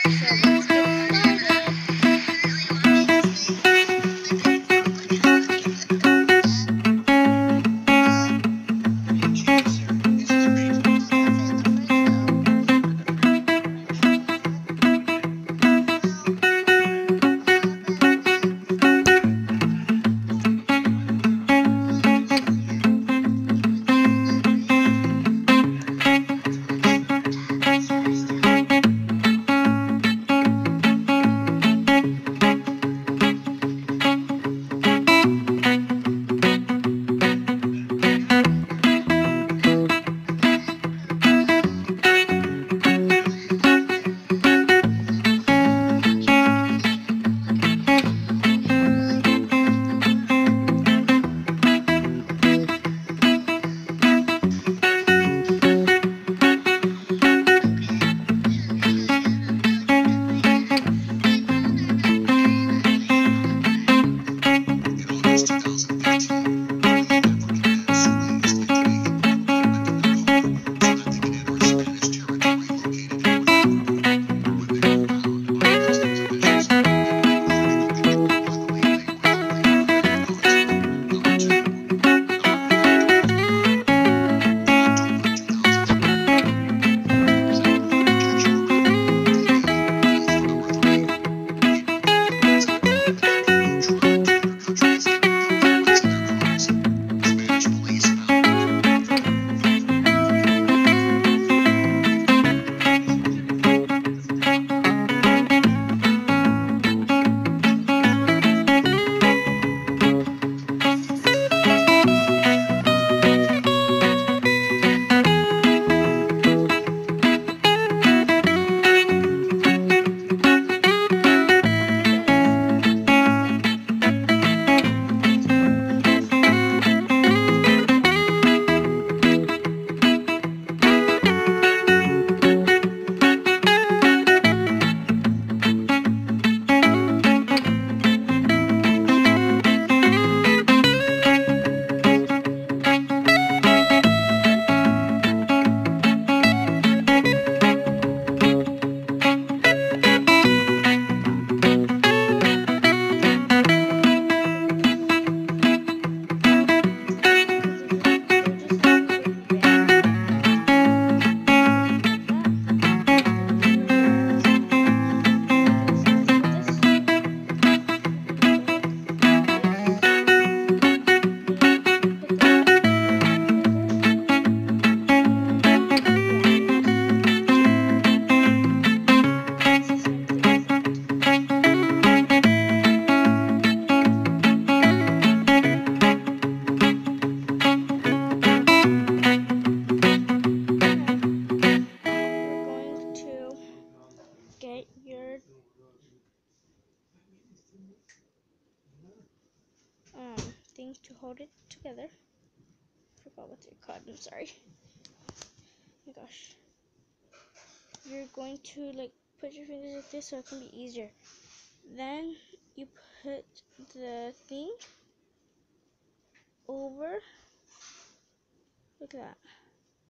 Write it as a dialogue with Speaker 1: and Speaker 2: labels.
Speaker 1: So let's get started. Get your thing to hold it together. Forgot what they're called. I'm sorry. Oh my gosh. You're going to like put your fingers like this so it can be easier. Then you put the thing over like that.